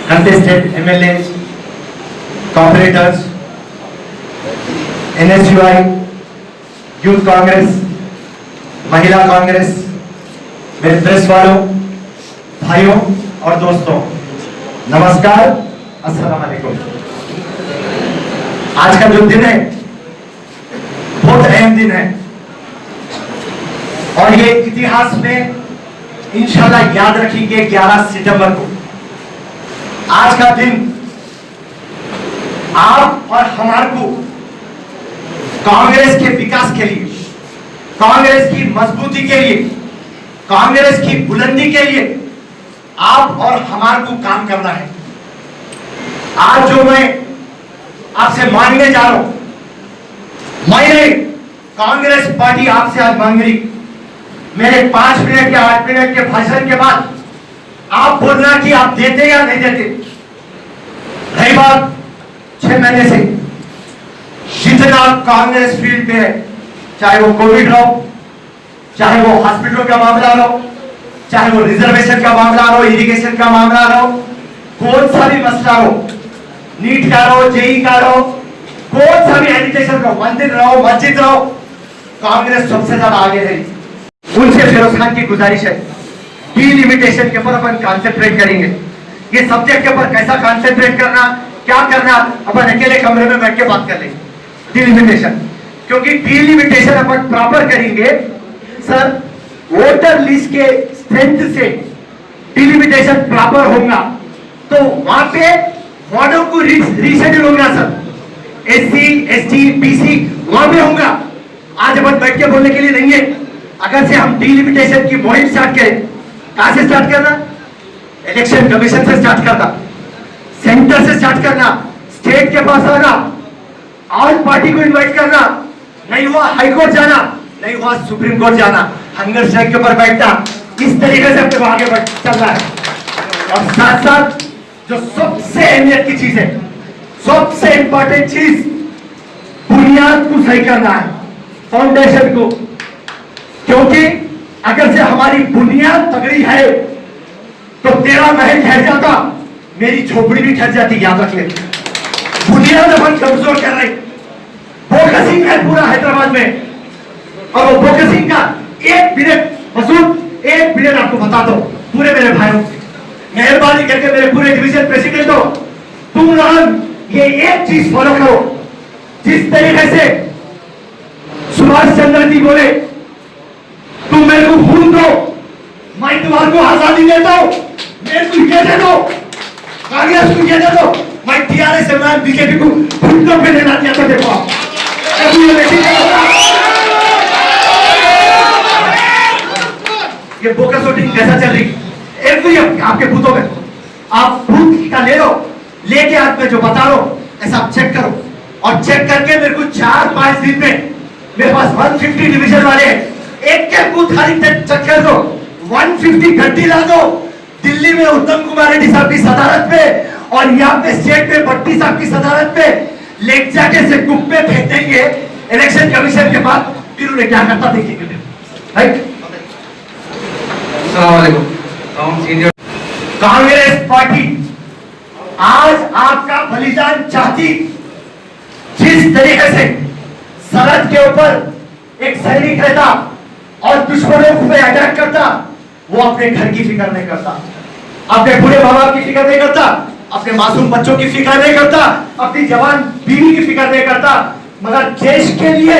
contested MLAs, corporators, NSUI, youth Congress, महिला कांग्रेस, मेरे press वालों, भाइयों और दोस्तों, नमस्कार, अस्सलाम वालेकुम। आज का जो दिन है बहुत अहम दिन है और ये इतिहास में इंशाल्लाह याद रखेंगे 11 सितंबर को। आज का दिन आप और हमारे को कांग्रेस के विकास के लिए, कांग्रेस की मजबूती के लिए, कांग्रेस की बुलंदी के लिए आप और हमारे को काम करना है। आज जो मैं आपसे मांगने जा रहा हूं, मैंने कांग्रेस पार्टी आपसे आज मांग रही, मेरे 5 मिनट या 8 मिनट के भाषण के बाद आप बोलना कि आप देते या नहीं देते। रही बात 6 महीने से जितना कांग्रेस फील्ड पे है, चाहे वो कोविड हो, चाहे वो हॉस्पिटलों का मामला हो, चाहे वो रिजर्वेशन का मामला हो, इरिगेशन का मामला हो, कौन सा भी मसला हो, नीट का हो, जेई का हो, कौन सा भी एजुकेशन का, मंदिर रहो, मस्जिद रहो, कांग्रेस सबसे ज्यादा आगे रही। उनसे फिरोज खान की गुजारिश है, डिलिमिटेशन के ऊपर अपन कॉन्सेंट्रेट करेंगे। ये सब्जेक्ट के ऊपर कैसा कॉन्सेंट्रेट करना, क्या करना, अपन अकेले कमरे में बैठ के बात कर लेंगे। डिलिमिटेशन, क्योंकि डिलिमिटेशन अपन प्रॉपर करेंगे सर, वोटर लिस्ट के स्ट्रेंथ से डिलिमिटेशन प्रॉपर होगा तो वहां पे वार्डों को रीशेड्यूल होगा सर, SC, ST, BC वहां पे होगा। आज अपन बैठ के बोलने के लिए नहीं है। अगर से हम डिलिमिटेशन की मुहिम स्टार्ट करें, कहां से स्टार्ट करना? इलेक्शन कमीशन से स्टार्ट करना, सेंटर से स्टार्ट करना, स्टेट के पास आना, ऑल पार्टी को इनवाइट करना, नहीं हुआ हाई कोर्ट जाना, नहीं हुआ सुप्रीम कोर्ट जाना, हंगर स्ट्राइक के ऊपर बैठना, इस तरीके से अपने आगे चलना है। और साथ साथ जो सबसे अहमियत की चीज है, सबसे इंपॉर्टेंट चीज, बुनियाद को सही करना है, फाउंडेशन को। क्योंकि अगर से हमारी बुनियाद तगड़ी है तो तेरा महल ठहर जाता, मेरी झोपड़ी भी ठहर जाती, याद रख ले। बुनियाद अपन कमजोर कर रहे, फोकसिंग है पूरा हैदराबाद में, और वो फोकसिंग का 1 मिनट मसूद, 1 मिनट आपको बता दो पूरे मेरे भाइयों, मेहरबानी करके मेरे पूरे डिवीजन प्रेसिडेंट हो, तुम लोग ये एक चीज फॉलो करो, जिस तरीके से सुभाष चंद्र जी बोले, तुम मेरे को खून दो, मैं तुम्हारे को आजादी देता हूं, मेरे को ये दे दो, कांग्रेस को ये दे दो, मैं TRS से मैं बीजेपी को घुटनों पे देना चाहता। देखो ये बोकस वोटिंग कैसा चल रही है आपके बूथों में, आप बूथ का ले लो, लेके आप में जो बता लो ऐसा आप चेक करो, और चेक करके मेरे को 4-5 दिन में मेरे पास 150 डिवीजन वाले एक बूथ खाली चेक कर दो, 150 गड्डी ला दो, दिल्ली में उत्तम कुमार रेड्डी साहब की सदारत में और यहाँ पे स्टेट में भट्टी साहब की सदारत में ले जाके से कुप्पे फेंक देंगे इलेक्शन कमीशन के बाद, फिर उन्हें क्या करता देखेंगे। राइट, कांग्रेस पार्टी आज आपका बलिदान चाहती। जिस तरीके से सरहद के ऊपर एक सैनिक रहता और दुश्मनों पे अटैक करता, वो अपने घर की फिक्र नहीं करता, अपने बूढ़े माँ बाप की फिक्र नहीं करता, अपने मासूम बच्चों की फिक्र नहीं करता, अपनी जवान बीवी की फिक्र नहीं करता, मगर देश के लिए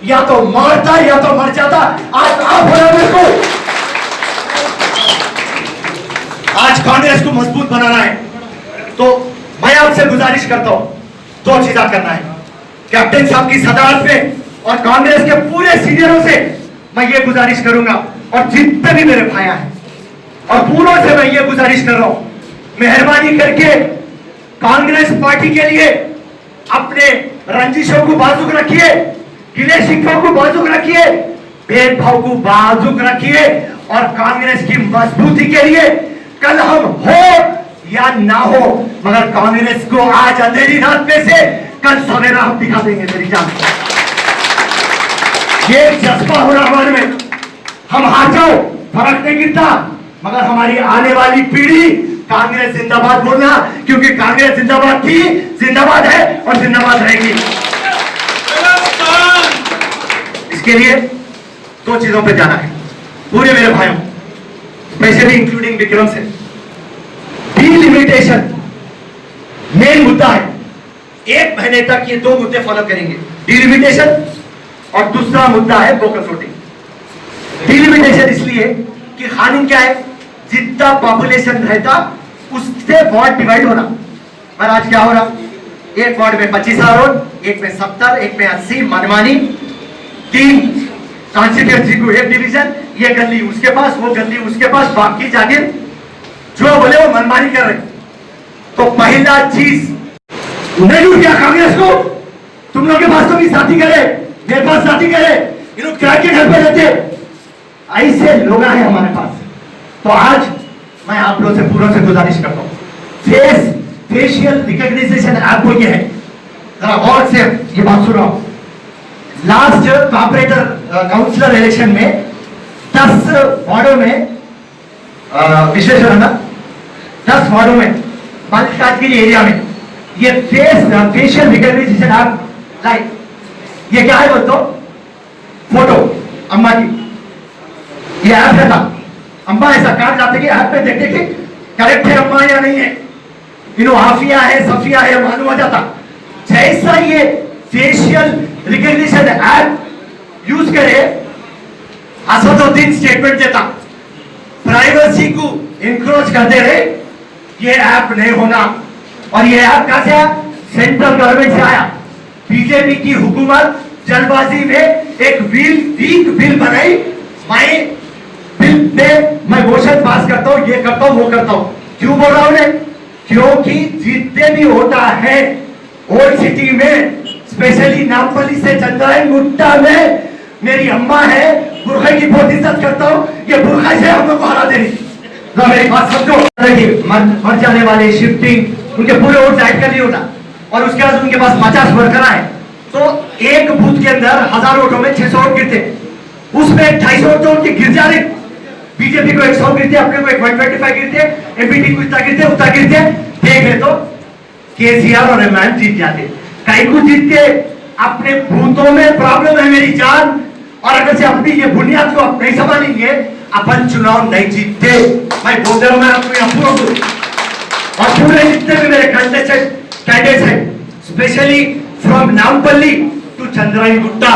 या तो मरता या तो मर जाता। आज आप मेरे को आज कांग्रेस को मजबूत बनाना है तो मैं आपसे गुजारिश करता हूं, 2 चीजें करना है। कैप्टन साहब की सदारत में और कांग्रेस के पूरे सीनियरों से मैं ये गुजारिश करूंगा, और जितने भी मेरे भाई हैं और पूरों से मैं ये गुजारिश कर रहा हूं, मेहरबानी करके कांग्रेस पार्टी के लिए अपने रंजिशों को बाजुक रखिए, गिले शिकवों को बाजुक रखिए, भेदभाव को बाजुक रखिए, और कांग्रेस की मजबूती के लिए कल हम हो या ना हो, मगर कांग्रेस को आज अंधेरी रात में से कल सवेरा हम दिखा देंगे। मेरी जान, ये जज्बा हो रहा हमारे में, हम हार जाओ फर्क नहीं गिरता, मगर हमारी आने वाली पीढ़ी कांग्रेस जिंदाबाद बोलना, क्योंकि कांग्रेस जिंदाबाद थी, जिंदाबाद है और जिंदाबाद रहेगी। इसके लिए दो चीजों पे जाना है पूरे मेरे भाइयों, स्पेशली इंक्लूडिंग विक्रम से। डिलिमिटेशन मेन मुद्दा है। 1 महीने तक ये 2 मुद्दे फॉलो करेंगे, डिलिमिटेशन और दूसरा मुद्दा है बोकस वोटिंग। डिलिमिटेशन इसलिए कि कानून क्या है, जितना पॉपुलेशन रहता उससे वार्ड डिवाइड होना। पर आज क्या हो रहा, एक वार्ड में 25,000 वोट, एक में 70, एक में 80, मनमानी। 3 कॉन्स्टिट्यूएंसी को 1 डिवीजन, ये गली उसके पास, वो गली उसके पास, बाकी जागीर जो बोले वो मनमानी कर रहे। तो पहला चीज नहीं क्या कांग्रेस को, तुम लोग के पास तो भी साथी करे, मेरे पास साथी करे, इन लोग किराए के घर पे रहते, ऐसे लोग आए हमारे पास। तो आज मैं आप लोगों से पूरा से गुजारिश करता हूं, फेशियल रिकॉग्निशन ऐप को ये है, जरा गौर से ये बात सुनो। लास्ट कॉर्पोरेटर काउंसिलर इलेक्शन में 10 वार्डों में विश्लेषण ना, 10 वार्डों में मल्लिकार्जुन एरिया में ये फेशियल रिकॉग्निशन ऐप लाइक, ये क्या है बोल तो, फोटो अम्मा की, ये ऐप है था। अम्मा ऐसा कार्ड लाते कि ऐप पे देखते कि करेक्ट है अम्मा या नहीं है, हाफिया है सफिया है मालूम हो जाता। जैसा ये फेशियल रिकॉग्निशन ऐप यूज करे, असदुद्दीन स्टेटमेंट देता, प्राइवेसी को इंक्रोच करते रहे, ये ऐप नहीं होना। और ये ऐप कहां से आया, सेंट्रल गवर्नमेंट से आया। बीजेपी की हुकूमत जल्दबाजी में एक वीक बिल बनाई, मैं मोशन पास करता हूं, ये करता हूं, वो करता हूं। क्यों बोल रहा हूं, क्योंकि जितने भी होता है ओल्ड सिटी में, स्पेशली नामपल्ली से चंद्रायन गुट्टा में, मेरी अम्मा है, बुरखा की बहुत इज्जत करता हूं, ये बुरखा से हम लोग को हरा देनी। तो मेरी बात समझो, मर जाने वाले शिफ्टिंग उनके पूरे वोट ऐड कर लिए होता, और उसके बाद उनके पास 50 वर्कर आए, तो एक बूथ के अंदर 1000 वोटों में 600 वोट गिरते, उसमें 250 वोट तो उनके गिर जा रहे। बीजेपी को 100 गिरते, अपने को 125 गिरते, एमपीटी को इतना गिरते, उतना गिरते। देख ले तो केसीआर और इमरान जीत जाते, कहीं को जीत के। अपने बूथों में प्रॉब्लम है मेरी जान, और अगर से अपनी ये बुनियाद को आप नहीं संभालेंगे, अपन चुनाव नहीं जीतते। मैं बोल रहा हूं, मैं आपको और पूरे जितने भी मेरे कैंडिडेट्स हैं, specially from Nampally to Chandrayangutta,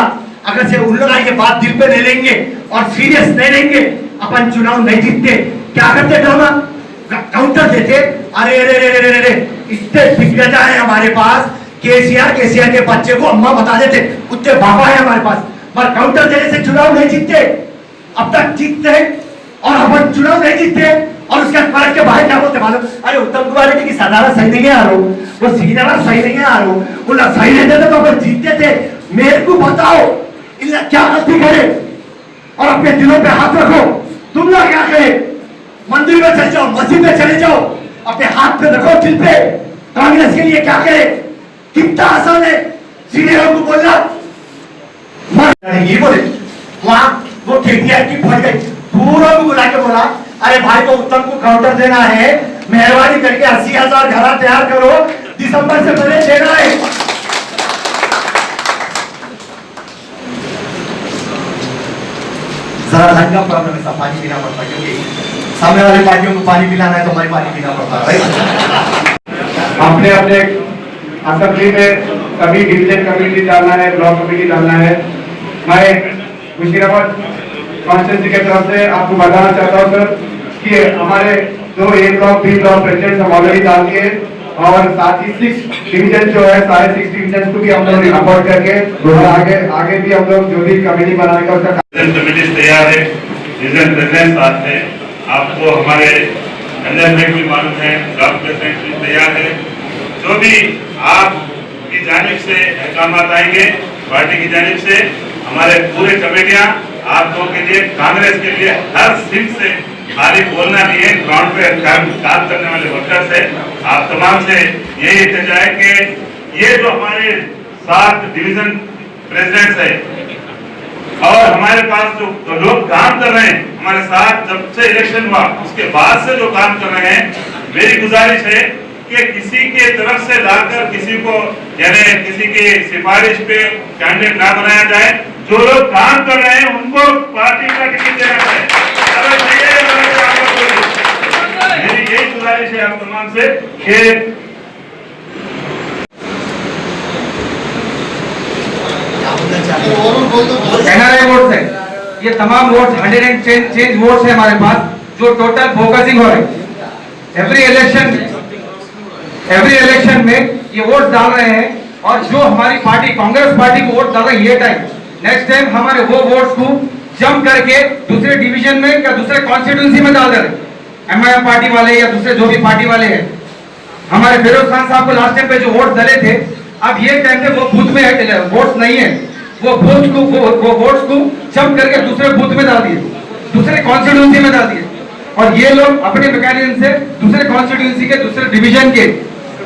अगर से उन लोग ये बात दिल पे ले लेंगे और सीरियस नहीं लेंगे, अपन चुनाव नहीं जीतते। क्या करते ड्रामा, काउंटर देते, अरे रे रे रे रे रे, इतने दिग्गज है हमारे पास, केसीआर के बच्चे को अम्मा बता देते, उतने बाबा है हमारे पास, पर काउंटर देने से चुनाव नहीं जीतते। अब तक जीतते हैं और अपन चुनाव नहीं जीतते। और उसके फर्क के बाहर क्या बोलते मालूम, अरे उत्तम कुमार रेड्डी की सदारा सही नहीं आ रहा, वो सीनारा सही नहीं आ रहा, वो सही रहते थे तो अपन जीतते थे। मेरे को बताओ इन क्या गलती करे, और अपने दिलों पे हाथ रखो। तुम लोग क्या करे, मंदिर में चले जाओ, मस्जिद में चले जाओ, अपने हाथ पे रखो दिल पे। कांग्रेस के लिए क्या करे, कितना आसान है सीनियरों को बोलना। ये बोले वहां वो केटीआर की फट गई, पूरा को बुला के बोला, अरे भाई को उत्तम को काउंटर देना है, मेहरबानी करके 80,000 घड़ा तैयार करो, दिसंबर से पहले देना है। जरा ढंग का प्रॉब्लम है, पानी पीना पड़ता, क्योंकि सामने वाली पार्टियों को पानी पिलाना है तो हमारी पानी पीना पड़ता है। अपने अपने असेंबली में कभी डिवीजन कमेटी डालना है, ब्लॉक कमेटी डालना है। मैं मुशीराबाद कॉन्स्टिट्यूंसी की तरफ से आपको बताना चाहता हूँ सर कि हमारे जो A block B block president हम ऑलरेडी डाल दिए, और साथ ही 6 डिवीजन जो है, सारे 6 डिवीजन को भी हम लोग रिपोर्ट करके और आगे भी हम लोग जो भी कमेटी बनाने का उसका कमेटी तैयार है, डिवीजन प्रेसिडेंट साथ में। आपको हमारे अंदर में भी मालूम है, ब्लॉक प्रेसिडेंट भी तैयार है। जो भी आपकी जानिब से अहकाम आएंगे पार्टी की जानिब से, हमारे पूरे कमेटियां आप लोगों के लिए, कांग्रेस के लिए हर सीट से खाली बोलना नहीं है, ग्राउंड पे काम करने वाले वर्कर्स है। आप तमाम से यही इल्तिजा है कि ये जो हमारे 7 डिवीजन प्रेसिडेंट्स है और हमारे पास जो लोग काम कर रहे हैं हमारे साथ, जब से इलेक्शन हुआ उसके बाद से जो काम कर रहे हैं, मेरी गुजारिश है कि किसी के तरफ से लाकर किसी को यानी किसी की सिफारिश पे कैंडिडेट ना बनाया जाए। जो लोग काम कर रहे हैं उनको पार्टी का टिकट देना चाहिए। मेरी यही गुजारिश है आप तमाम से कि एनआरआई वोट्स है, ये तमाम वोट्स 100 चेंज वोट्स है हमारे पास, जो टोटल फोकसिंग हो रहे हैं एवरी इलेक्शन में ये वोट डाल रहे हैं। और जो हमारी पार्टी कांग्रेस पार्टी को वोट डाल रही है ये टाइम, नेक्स्ट टाइम हमारे वो वोट्स को जम करके दूसरे डिवीजन में या दूसरे कॉन्स्टिट्यूंसी में डाल दे रहे एमआईएम पार्टी वाले या दूसरे जो भी पार्टी वाले हैं। हमारे फिरोज खान साहब को लास्ट टाइम पे जो वोट डले थे, अब ये टाइम पे वो बूथ में है, वोट्स नहीं है, वो वोट्स को जम करके दूसरे बूथ में डाल दिए, दूसरे कॉन्स्टिट्यूंसी में डाल दिए। और ये लोग अपने मैकेनिज्म से दूसरे कॉन्स्टिट्यूंसी के दूसरे डिवीजन के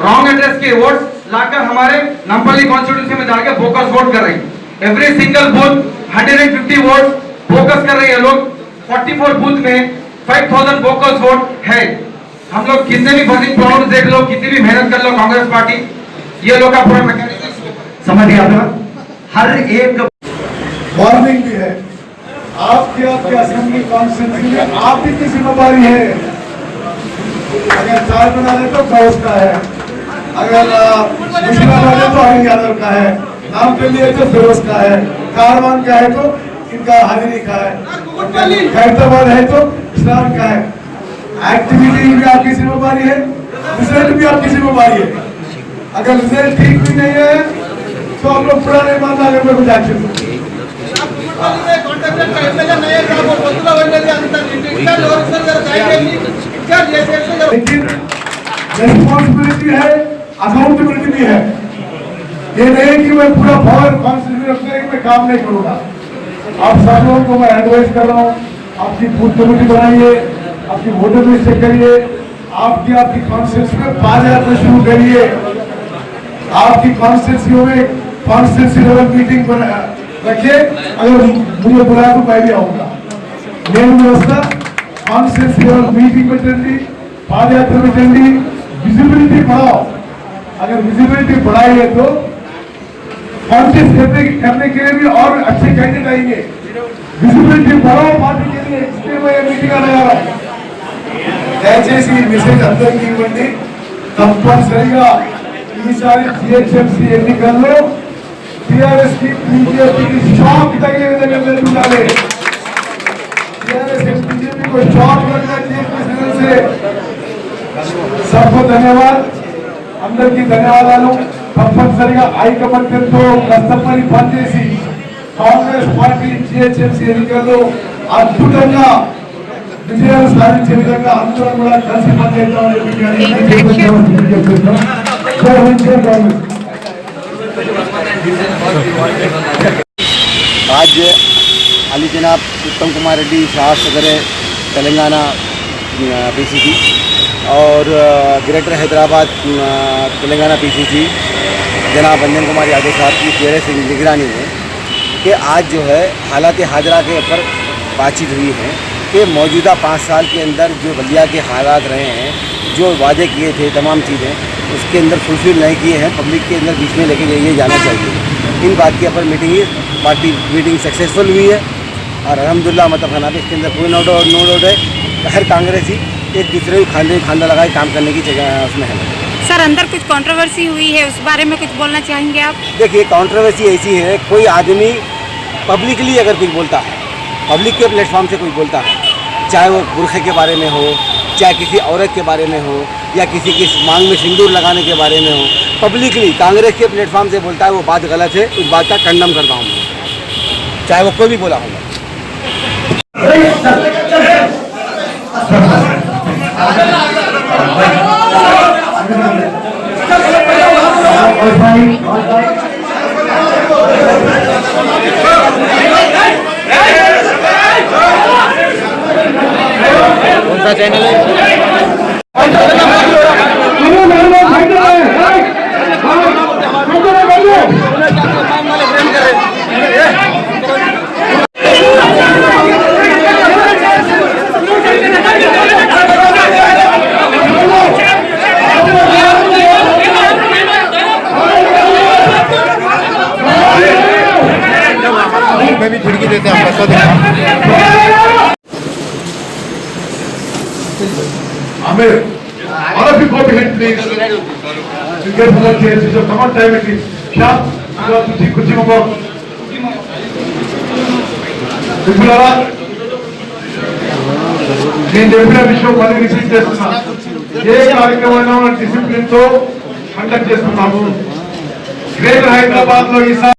रॉन्ग एड्रेस के वोट्स लाकर हमारे नामपल्ली कॉन्स्टिट्यूंसी में डालकर बोकस वोट कर रहे हैं। Every single booth 150 vote bogus कर रहे हैं लोग। 44 बूथ में 5000 बोकस वोट है। हम लोग कितने भी फर्जिंग प्रॉब्लम देख लो, कितनी भी मेहनत कर लो, कांग्रेस पार्टी ये लोग का पूरा मैकेनिज्म समझ गया आपका? हर एक वार्निंग भी है आपके असेंबली कॉन्स्टिट्यूंसी में आपकी की जिम्मेदारी है। अगर चार बना दे तो गौस का है, अगर मुशीराबाद है तो अनिल यादव का है, नाम के लिए तो फिरोज का है, कारवान का है तो इनका हाजिरी का है, खैरताबाद है तो इस्लाम का है। एक्टिविटी भी आपकी जिम्मेदारी है, रिजल्ट भी आपकी जिम्मेदारी है। अगर रिजल्ट ठीक भी नहीं है तो आप लोग पुराने ईमानदारों में कुछ एक्शन लेकिन रिस्पॉन्सिबिलिटी है, अकाउंटेबिलिटी भी है। ये नहीं कि मैं पूरा पावर कॉन्स्टिट्यूशन रखने में काम नहीं करूंगा। आप सब लोगों को मैं एडवाइस कर रहा हूँ, आपकी बूथ कमेटी बनाइए, आपकी वोटर लिस्ट चेक करिए, आपकी कॉन्स्टिट्यूंसी में 5000 में शुरू करिए। आपकी कॉन्स्टिट्यूंसी में कॉन्स्टिट्यूंसी लेवल मीटिंग रखिए। अगर मुझे बुलाया तो मैं भी आऊंगा। मेन व्यवस्था कॉन्स्टिट्यूंसी लेवल मीटिंग में चलती, पादयात्रा में चलती, विजिबिलिटी बढ़ाओ। अगर विजिबिलिटी बढ़ाइए तो कॉन्शियस करने के लिए भी और अच्छे कैंडिडेट आएंगे। विजिबिलिटी बढ़ाओ पार्टी के लिए, इसलिए मैं ये मीटिंग लगा रहा हूँ। దయచేసి ఈ మెసేజ్ అందరికీ ఇవ్వండి। తప్పనిసరిగా ఈసారి జిహెచ్ఎంసీ ఎన్నికల్లో టీఆర్ఎస్ కి బీజేపీకి షాక్ తగిలే విధంగా జరుగుతుంది। टीआरएस बीजेपी को शॉक लगना चाहिए। सबको धन्यवाद, అందరికీ ధన్యవాదాలు। తప్పనిసరిగా ఐకమత్యంతో కష్టపడి పనిచేసి కాంగ్రెస్ పార్టీ జిహెచ్ఎంసీ ఎన్నికల్లో అద్భుతంగా విజయాలు సాధించే విధంగా అందరం కూడా కలిసి పనిచేద్దామని आज अली जनाब उत्तम कुमार रेड्डी शाह सदर तेलंगाना पीसीसी और ग्रेटर हैदराबाद तेलंगाना पीसीसी जनाब अंजन कुमार यादव साहब की चेहरे से निगरानी में कि आज जो है हालात हाजरा के ऊपर बातचीत हुई है कि मौजूदा 5 साल के अंदर जो बलिया के हालात रहे हैं, जो वादे किए थे तमाम चीज़ें उसके अंदर फुलफिल नहीं किए हैं, पब्लिक के अंदर बीच में लेके ये जाना चाहिए। इन बात के ऊपर मीटिंग पार्टी मीटिंग सक्सेसफुल हुई है और अल्हम्दुलिल्लाह मतलब खाना भी इसके अंदर कोई नो डाउट है। हर कांग्रेसी एक दूसरे को खांदा लगाए काम करने की जगह उसमें है। सर अंदर कुछ कंट्रोवर्सी हुई है, उस बारे में कुछ बोलना चाहेंगे आप? देखिए कंट्रोवर्सी ऐसी है, कोई आदमी पब्लिकली अगर कुछ बोलता है, पब्लिक के प्लेटफॉर्म से कुछ बोलता है, चाहे वो बुरखे के बारे में हो, चाहे किसी औरत के बारे में हो या किसी की मांग में सिंदूर लगाने के बारे में हो, पब्लिकली कांग्रेस के प्लेटफॉर्म से बोलता है, वो बात गलत है। उस बात का कंडम करता हूँ, चाहे वो कोई भी बोला होगा। कौन सा चैनल है? Amir, all of you go behind, please. You get more chairs. So come on, time it is. Sharp. Kuchi Mumbo. Vipulala. నేను చెప్పిన విషయం మళ్ళీ రిపీట్ చేస్తున్నా. ఏ కార్యక్రమం డిసిప్లిన్ తో కండక్ట్ చేస్తున్నాము. గ్రేటర్ హైదరాబాద్ లో ఈసారి